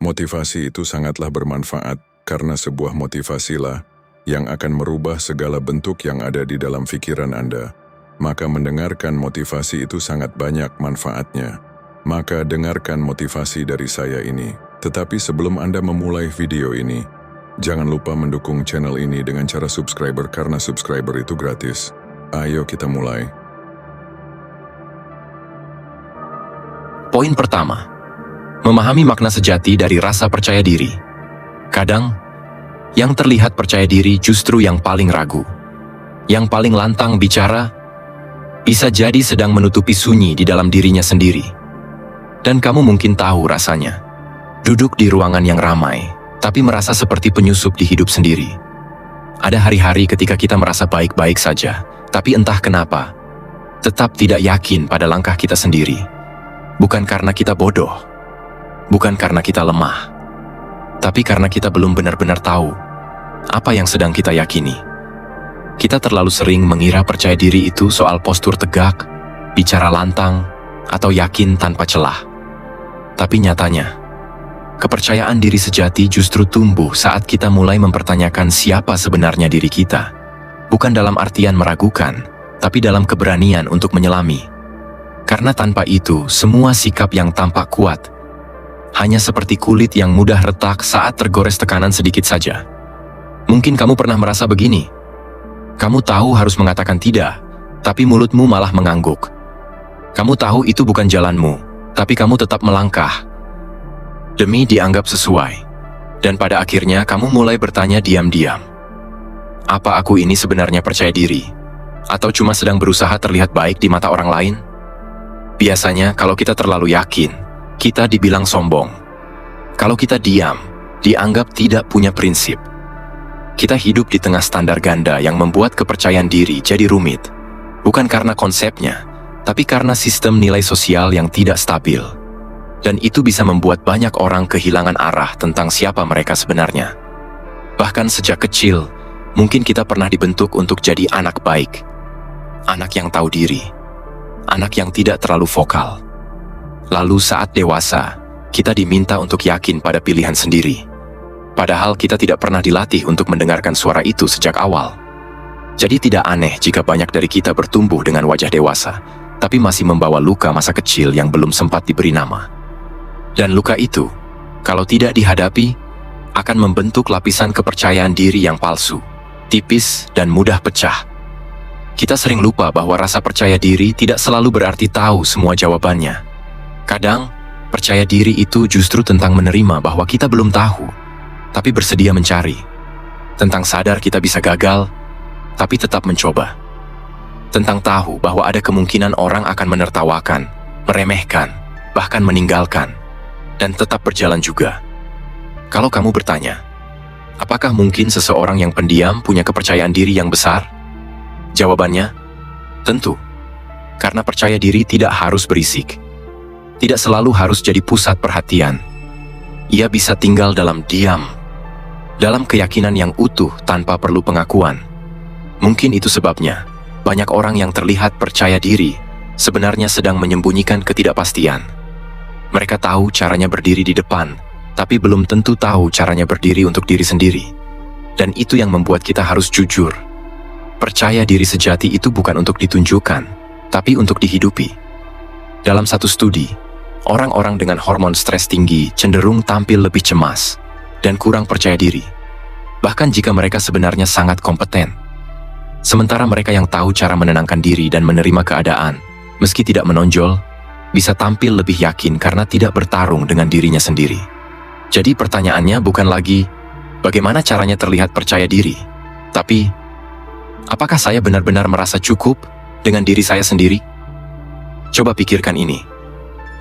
Motivasi itu sangatlah bermanfaat karena sebuah motivasilah yang akan merubah segala bentuk yang ada di dalam pikiran Anda. Maka mendengarkan motivasi itu sangat banyak manfaatnya. Maka dengarkan motivasi dari saya ini. Tetapi sebelum Anda memulai video ini, jangan lupa mendukung channel ini dengan cara subscriber karena subscriber itu gratis. Ayo kita mulai. Poin pertama, memahami makna sejati dari rasa percaya diri. Kadang, yang terlihat percaya diri justru yang paling ragu. Yang paling lantang bicara, bisa jadi sedang menutupi sunyi di dalam dirinya sendiri. Dan kamu mungkin tahu rasanya. Duduk di ruangan yang ramai, tapi merasa seperti penyusup di hidup sendiri. Ada hari-hari ketika kita merasa baik-baik saja, tapi entah kenapa, tetap tidak yakin pada langkah kita sendiri. Bukan karena kita bodoh, bukan karena kita lemah, tapi karena kita belum benar-benar tahu apa yang sedang kita yakini. Kita terlalu sering mengira percaya diri itu soal postur tegak, bicara lantang, atau yakin tanpa celah. Tapi nyatanya, kepercayaan diri sejati justru tumbuh saat kita mulai mempertanyakan siapa sebenarnya diri kita. Bukan dalam artian meragukan, tapi dalam keberanian untuk menyelami. Karena tanpa itu, semua sikap yang tampak kuat hanya seperti kulit yang mudah retak saat tergores tekanan sedikit saja. Mungkin kamu pernah merasa begini. Kamu tahu harus mengatakan tidak, tapi mulutmu malah mengangguk. Kamu tahu itu bukan jalanmu, tapi kamu tetap melangkah demi dianggap sesuai. Dan pada akhirnya kamu mulai bertanya diam-diam, apa aku ini sebenarnya percaya diri? Atau cuma sedang berusaha terlihat baik di mata orang lain? Biasanya kalau kita terlalu yakin, kita dibilang sombong. Kalau kita diam, dianggap tidak punya prinsip. Kita hidup di tengah standar ganda yang membuat kepercayaan diri jadi rumit. Bukan karena konsepnya, tapi karena sistem nilai sosial yang tidak stabil. Dan itu bisa membuat banyak orang kehilangan arah tentang siapa mereka sebenarnya. Bahkan sejak kecil, mungkin kita pernah dibentuk untuk jadi anak baik. Anak yang tahu diri. Anak yang tidak terlalu vokal. Lalu saat dewasa, kita diminta untuk yakin pada pilihan sendiri. Padahal kita tidak pernah dilatih untuk mendengarkan suara itu sejak awal. Jadi tidak aneh jika banyak dari kita bertumbuh dengan wajah dewasa, tapi masih membawa luka masa kecil yang belum sempat diberi nama. Dan luka itu, kalau tidak dihadapi, akan membentuk lapisan kepercayaan diri yang palsu, tipis dan mudah pecah. Kita sering lupa bahwa rasa percaya diri tidak selalu berarti tahu semua jawabannya. Kadang, percaya diri itu justru tentang menerima bahwa kita belum tahu, tapi bersedia mencari. Tentang sadar kita bisa gagal, tapi tetap mencoba. Tentang tahu bahwa ada kemungkinan orang akan menertawakan, meremehkan, bahkan meninggalkan, dan tetap berjalan juga. Kalau kamu bertanya, apakah mungkin seseorang yang pendiam punya kepercayaan diri yang besar? Jawabannya, tentu. Karena percaya diri tidak harus berisik. Tidak selalu harus jadi pusat perhatian. Ia bisa tinggal dalam diam, dalam keyakinan yang utuh tanpa perlu pengakuan. Mungkin itu sebabnya, banyak orang yang terlihat percaya diri sebenarnya sedang menyembunyikan ketidakpastian. Mereka tahu caranya berdiri di depan, tapi belum tentu tahu caranya berdiri untuk diri sendiri. Dan itu yang membuat kita harus jujur. Percaya diri sejati itu bukan untuk ditunjukkan, tapi untuk dihidupi. Dalam satu studi, orang-orang dengan hormon stres tinggi cenderung tampil lebih cemas dan kurang percaya diri, bahkan jika mereka sebenarnya sangat kompeten. Sementara mereka yang tahu cara menenangkan diri dan menerima keadaan, meski tidak menonjol, bisa tampil lebih yakin karena tidak bertarung dengan dirinya sendiri. Jadi pertanyaannya bukan lagi, bagaimana caranya terlihat percaya diri, tapi apakah saya benar-benar merasa cukup dengan diri saya sendiri? Coba pikirkan ini.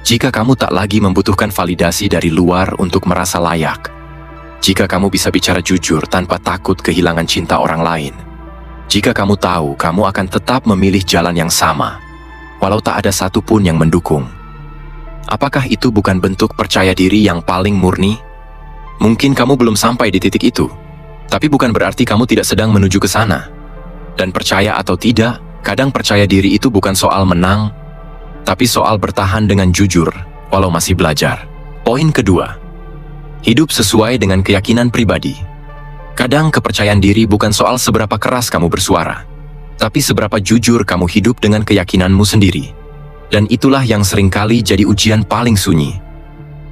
Jika kamu tak lagi membutuhkan validasi dari luar untuk merasa layak, jika kamu bisa bicara jujur tanpa takut kehilangan cinta orang lain, jika kamu tahu kamu akan tetap memilih jalan yang sama, walau tak ada satupun yang mendukung, apakah itu bukan bentuk percaya diri yang paling murni? Mungkin kamu belum sampai di titik itu, tapi bukan berarti kamu tidak sedang menuju ke sana. Dan percaya atau tidak, kadang percaya diri itu bukan soal menang, tapi soal bertahan dengan jujur, walau masih belajar. Poin kedua, Hidup sesuai dengan keyakinan pribadi. Kadang kepercayaan diri bukan soal seberapa keras kamu bersuara, tapi seberapa jujur kamu hidup dengan keyakinanmu sendiri. Dan itulah yang seringkali jadi ujian paling sunyi.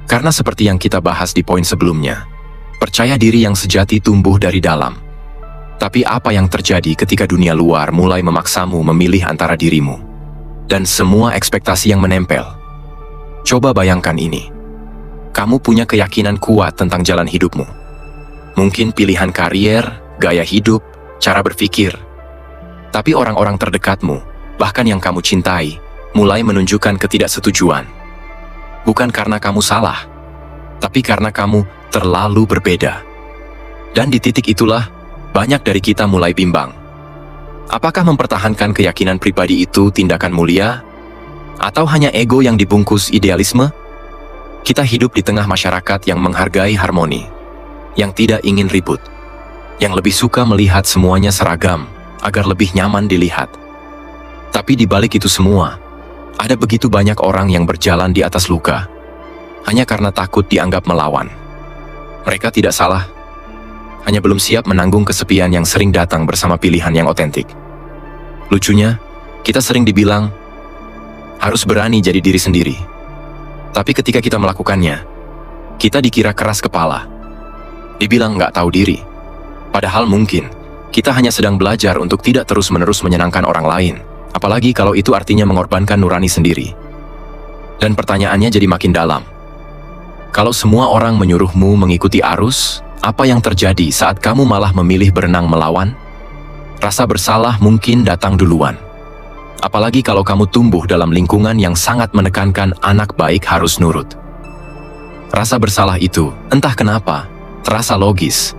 Karena seperti yang kita bahas di poin sebelumnya, percaya diri yang sejati tumbuh dari dalam. Tapi apa yang terjadi ketika dunia luar mulai memaksamu memilih antara dirimu dan semua ekspektasi yang menempel? Coba bayangkan ini. Kamu punya keyakinan kuat tentang jalan hidupmu. Mungkin pilihan karier, gaya hidup, cara berpikir. Tapi orang-orang terdekatmu, bahkan yang kamu cintai, mulai menunjukkan ketidaksetujuan. Bukan karena kamu salah, tapi karena kamu terlalu berbeda. Dan di titik itulah, banyak dari kita mulai bimbang. Apakah mempertahankan keyakinan pribadi itu tindakan mulia? Atau hanya ego yang dibungkus idealisme? Kita hidup di tengah masyarakat yang menghargai harmoni, yang tidak ingin ribut, yang lebih suka melihat semuanya seragam agar lebih nyaman dilihat. Tapi di balik itu semua, ada begitu banyak orang yang berjalan di atas luka, hanya karena takut dianggap melawan. Mereka tidak salah, hanya belum siap menanggung kesepian yang sering datang bersama pilihan yang otentik. Lucunya, kita sering dibilang, harus berani jadi diri sendiri. Tapi ketika kita melakukannya, kita dikira keras kepala. Dibilang nggak tahu diri. Padahal mungkin, kita hanya sedang belajar untuk tidak terus-menerus menyenangkan orang lain. Apalagi kalau itu artinya mengorbankan nurani sendiri. Dan pertanyaannya jadi makin dalam. Kalau semua orang menyuruhmu mengikuti arus, apa yang terjadi saat kamu malah memilih berenang melawan? Rasa bersalah mungkin datang duluan. Apalagi kalau kamu tumbuh dalam lingkungan yang sangat menekankan anak baik harus nurut. Rasa bersalah itu, entah kenapa, terasa logis.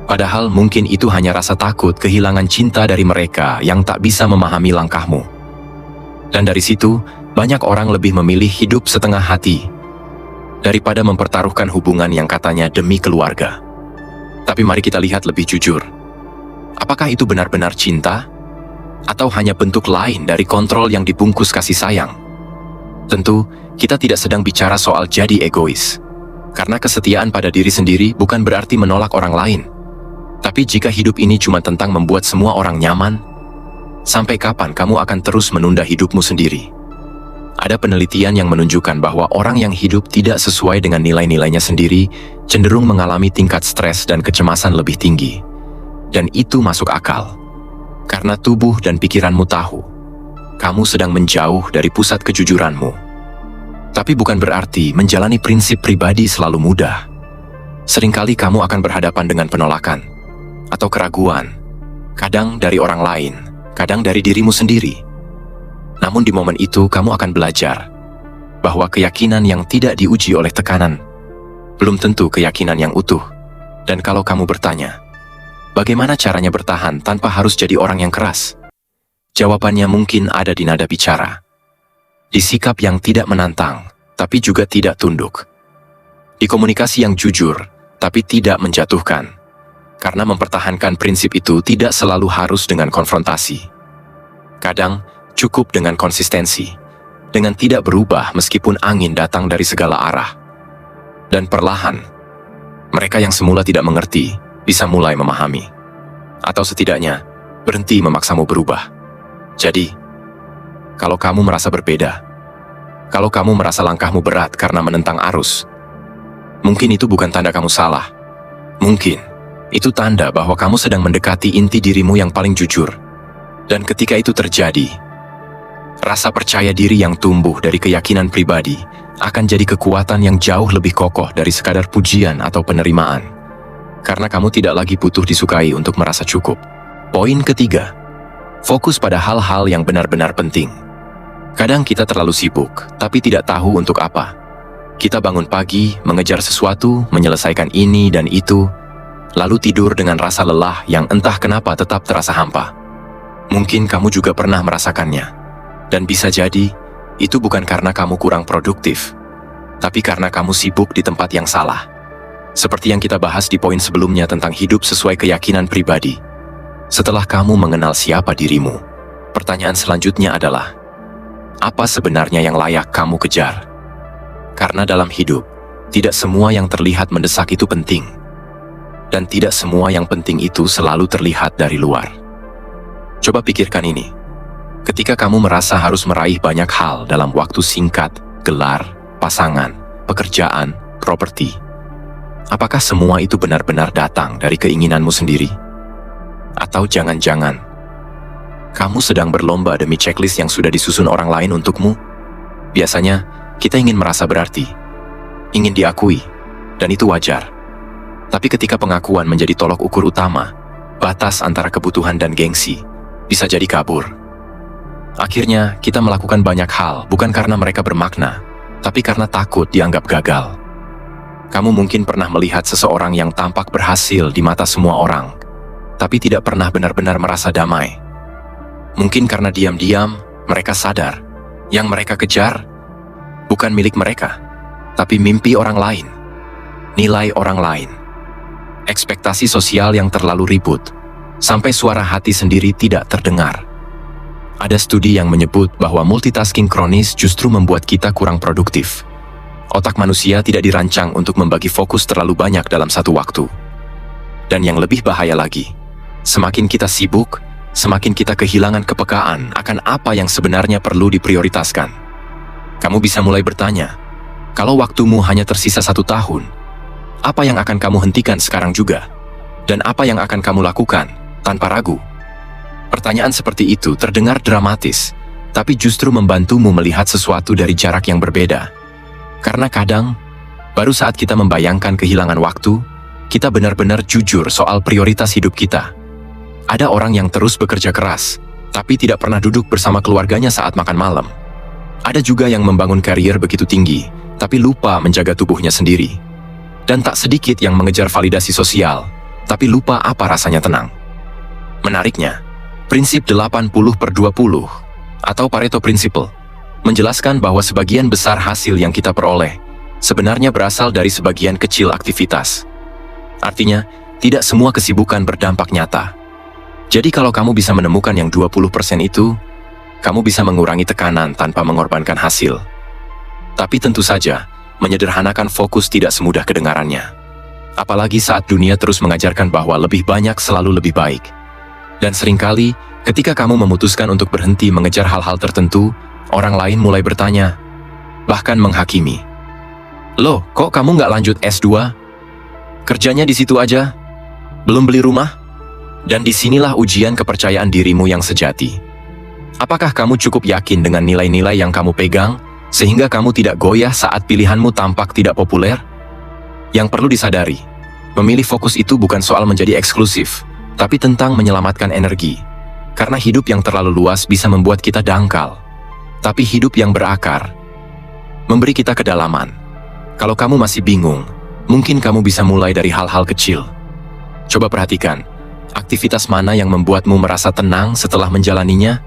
Padahal mungkin itu hanya rasa takut kehilangan cinta dari mereka yang tak bisa memahami langkahmu. Dan dari situ, banyak orang lebih memilih hidup setengah hati daripada mempertaruhkan hubungan yang katanya demi keluarga. Tapi mari kita lihat lebih jujur. Apakah itu benar-benar cinta? Atau hanya bentuk lain dari kontrol yang dibungkus kasih sayang? Tentu, kita tidak sedang bicara soal jadi egois. Karena kesetiaan pada diri sendiri bukan berarti menolak orang lain. Tapi jika hidup ini cuma tentang membuat semua orang nyaman, sampai kapan kamu akan terus menunda hidupmu sendiri? Ada penelitian yang menunjukkan bahwa orang yang hidup tidak sesuai dengan nilai-nilainya sendiri cenderung mengalami tingkat stres dan kecemasan lebih tinggi. Dan itu masuk akal. Karena tubuh dan pikiranmu tahu, kamu sedang menjauh dari pusat kejujuranmu. Tapi bukan berarti menjalani prinsip pribadi selalu mudah. Seringkali kamu akan berhadapan dengan penolakan atau keraguan, kadang dari orang lain, kadang dari dirimu sendiri. Namun di momen itu kamu akan belajar bahwa keyakinan yang tidak diuji oleh tekanan belum tentu keyakinan yang utuh. Dan kalau kamu bertanya, bagaimana caranya bertahan tanpa harus jadi orang yang keras? Jawabannya mungkin ada di nada bicara. Di sikap yang tidak menantang, tapi juga tidak tunduk. Di komunikasi yang jujur, tapi tidak menjatuhkan. Karena mempertahankan prinsip itu tidak selalu harus dengan konfrontasi. Kadang, cukup dengan konsistensi, dengan tidak berubah meskipun angin datang dari segala arah. Dan perlahan, mereka yang semula tidak mengerti, bisa mulai memahami. Atau setidaknya, berhenti memaksamu berubah. Jadi, kalau kamu merasa berbeda, kalau kamu merasa langkahmu berat karena menentang arus, mungkin itu bukan tanda kamu salah. Mungkin, itu tanda bahwa kamu sedang mendekati inti dirimu yang paling jujur. Dan ketika itu terjadi, rasa percaya diri yang tumbuh dari keyakinan pribadi akan jadi kekuatan yang jauh lebih kokoh dari sekadar pujian atau penerimaan. Karena kamu tidak lagi butuh disukai untuk merasa cukup. Poin ketiga, fokus pada hal-hal yang benar-benar penting. Kadang kita terlalu sibuk, tapi tidak tahu untuk apa. Kita bangun pagi, mengejar sesuatu, menyelesaikan ini dan itu, lalu tidur dengan rasa lelah yang entah kenapa tetap terasa hampa. Mungkin kamu juga pernah merasakannya. Dan bisa jadi, itu bukan karena kamu kurang produktif, tapi karena kamu sibuk di tempat yang salah. Seperti yang kita bahas di poin sebelumnya tentang hidup sesuai keyakinan pribadi. Setelah kamu mengenal siapa dirimu, pertanyaan selanjutnya adalah, apa sebenarnya yang layak kamu kejar? Karena dalam hidup, tidak semua yang terlihat mendesak itu penting. Dan tidak semua yang penting itu selalu terlihat dari luar. Coba pikirkan ini. Ketika kamu merasa harus meraih banyak hal dalam waktu singkat, gelar, pasangan, pekerjaan, properti, apakah semua itu benar-benar datang dari keinginanmu sendiri? Atau jangan-jangan kamu sedang berlomba demi checklist yang sudah disusun orang lain untukmu? Biasanya, kita ingin merasa berarti, ingin diakui, dan itu wajar. Tapi ketika pengakuan menjadi tolok ukur utama, batas antara kebutuhan dan gengsi bisa jadi kabur. Akhirnya, kita melakukan banyak hal bukan karena mereka bermakna, tapi karena takut dianggap gagal. Kamu mungkin pernah melihat seseorang yang tampak berhasil di mata semua orang, tapi tidak pernah benar-benar merasa damai. Mungkin karena diam-diam mereka sadar, yang mereka kejar bukan milik mereka, tapi mimpi orang lain, nilai orang lain, ekspektasi sosial yang terlalu ribut, sampai suara hati sendiri tidak terdengar. Ada studi yang menyebut bahwa multitasking kronis justru membuat kita kurang produktif. Otak manusia tidak dirancang untuk membagi fokus terlalu banyak dalam satu waktu. Dan yang lebih bahaya lagi, semakin kita sibuk, semakin kita kehilangan kepekaan akan apa yang sebenarnya perlu diprioritaskan. Kamu bisa mulai bertanya, kalau waktumu hanya tersisa 1 tahun, apa yang akan kamu hentikan sekarang juga? Dan apa yang akan kamu lakukan tanpa ragu? Pertanyaan seperti itu terdengar dramatis, tapi justru membantumu melihat sesuatu dari jarak yang berbeda. Karena kadang, baru saat kita membayangkan kehilangan waktu, kita benar-benar jujur soal prioritas hidup kita. Ada orang yang terus bekerja keras, tapi tidak pernah duduk bersama keluarganya saat makan malam. Ada juga yang membangun karier begitu tinggi, tapi lupa menjaga tubuhnya sendiri. Dan tak sedikit yang mengejar validasi sosial, tapi lupa apa rasanya tenang. Menariknya, prinsip 80/20 atau Pareto Principle menjelaskan bahwa sebagian besar hasil yang kita peroleh sebenarnya berasal dari sebagian kecil aktivitas. Artinya, tidak semua kesibukan berdampak nyata. Jadi kalau kamu bisa menemukan yang 20% itu, kamu bisa mengurangi tekanan tanpa mengorbankan hasil. Tapi tentu saja, menyederhanakan fokus tidak semudah kedengarannya. Apalagi saat dunia terus mengajarkan bahwa lebih banyak selalu lebih baik. Dan seringkali, ketika kamu memutuskan untuk berhenti mengejar hal-hal tertentu, orang lain mulai bertanya, bahkan menghakimi. Loh, kok kamu nggak lanjut S2? Kerjanya di situ aja? Belum beli rumah? Dan disinilah ujian kepercayaan dirimu yang sejati. Apakah kamu cukup yakin dengan nilai-nilai yang kamu pegang, sehingga kamu tidak goyah saat pilihanmu tampak tidak populer? Yang perlu disadari, memilih fokus itu bukan soal menjadi eksklusif, tapi tentang menyelamatkan energi. Karena hidup yang terlalu luas bisa membuat kita dangkal. Tapi hidup yang berakar memberi kita kedalaman. Kalau kamu masih bingung, mungkin kamu bisa mulai dari hal-hal kecil. Coba perhatikan, aktivitas mana yang membuatmu merasa tenang setelah menjalaninya?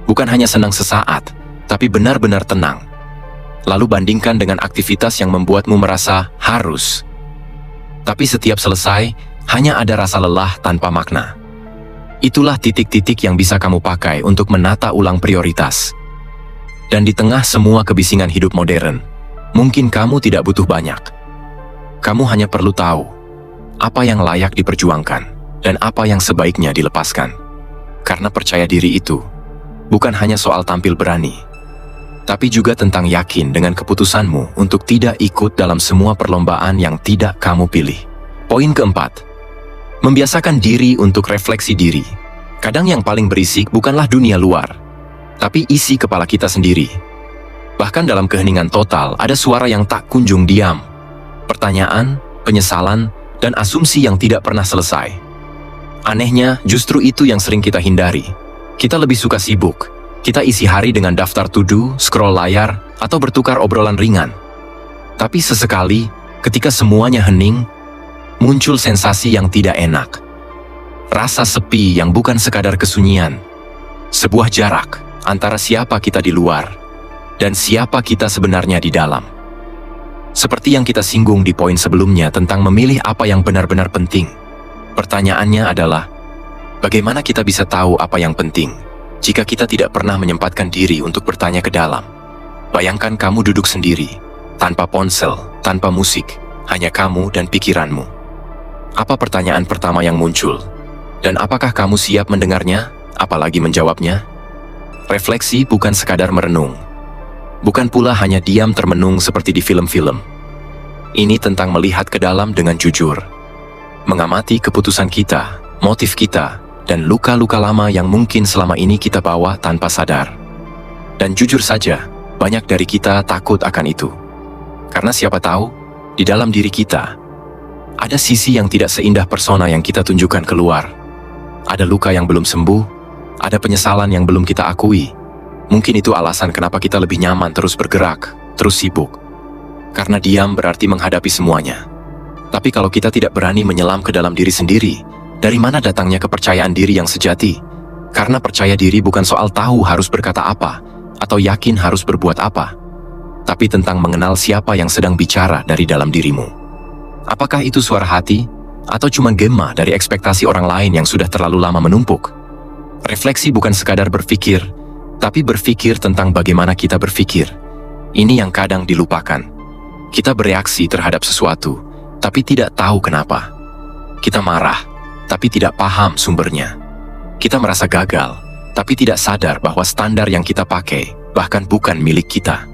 Bukan hanya senang sesaat, tapi benar-benar tenang. Lalu bandingkan dengan aktivitas yang membuatmu merasa harus. Tapi setiap selesai, hanya ada rasa lelah tanpa makna. Itulah titik-titik yang bisa kamu pakai untuk menata ulang prioritas. Dan di tengah semua kebisingan hidup modern, mungkin kamu tidak butuh banyak. Kamu hanya perlu tahu apa yang layak diperjuangkan dan apa yang sebaiknya dilepaskan. Karena percaya diri itu bukan hanya soal tampil berani, tapi juga tentang yakin dengan keputusanmu untuk tidak ikut dalam semua perlombaan yang tidak kamu pilih. Poin keempat, membiasakan diri untuk refleksi diri. Kadang yang paling berisik bukanlah dunia luar, tapi isi kepala kita sendiri. Bahkan dalam keheningan total ada suara yang tak kunjung diam. Pertanyaan, penyesalan, dan asumsi yang tidak pernah selesai. Anehnya, justru itu yang sering kita hindari. Kita lebih suka sibuk. Kita isi hari dengan daftar to-do, scroll layar, atau bertukar obrolan ringan. Tapi sesekali, ketika semuanya hening, muncul sensasi yang tidak enak. Rasa sepi yang bukan sekadar kesunyian. Sebuah jarak antara siapa kita di luar dan siapa kita sebenarnya di dalam. Seperti yang kita singgung di poin sebelumnya tentang memilih apa yang benar-benar penting. Pertanyaannya adalah, bagaimana kita bisa tahu apa yang penting jika kita tidak pernah menyempatkan diri untuk bertanya ke dalam? Bayangkan kamu duduk sendiri, tanpa ponsel, tanpa musik, hanya kamu dan pikiranmu. Apa pertanyaan pertama yang muncul? Dan apakah kamu siap mendengarnya, apalagi menjawabnya? Refleksi bukan sekadar merenung. Bukan pula hanya diam termenung seperti di film-film. Ini tentang melihat ke dalam dengan jujur. Mengamati keputusan kita, motif kita, dan luka-luka lama yang mungkin selama ini kita bawa tanpa sadar. Dan jujur saja, banyak dari kita takut akan itu. Karena siapa tahu, di dalam diri kita, ada sisi yang tidak seindah persona yang kita tunjukkan keluar. Ada luka yang belum sembuh, ada penyesalan yang belum kita akui. Mungkin itu alasan kenapa kita lebih nyaman terus bergerak, terus sibuk. Karena diam berarti menghadapi semuanya. Tapi kalau kita tidak berani menyelam ke dalam diri sendiri, dari mana datangnya kepercayaan diri yang sejati? Karena percaya diri bukan soal tahu harus berkata apa, atau yakin harus berbuat apa, tapi tentang mengenal siapa yang sedang bicara dari dalam dirimu. Apakah itu suara hati, atau cuma gema dari ekspektasi orang lain yang sudah terlalu lama menumpuk? Refleksi bukan sekadar berpikir, tapi berpikir tentang bagaimana kita berpikir. Ini yang kadang dilupakan. Kita bereaksi terhadap sesuatu, tapi tidak tahu kenapa. Kita marah, tapi tidak paham sumbernya. Kita merasa gagal, tapi tidak sadar bahwa standar yang kita pakai bahkan bukan milik kita.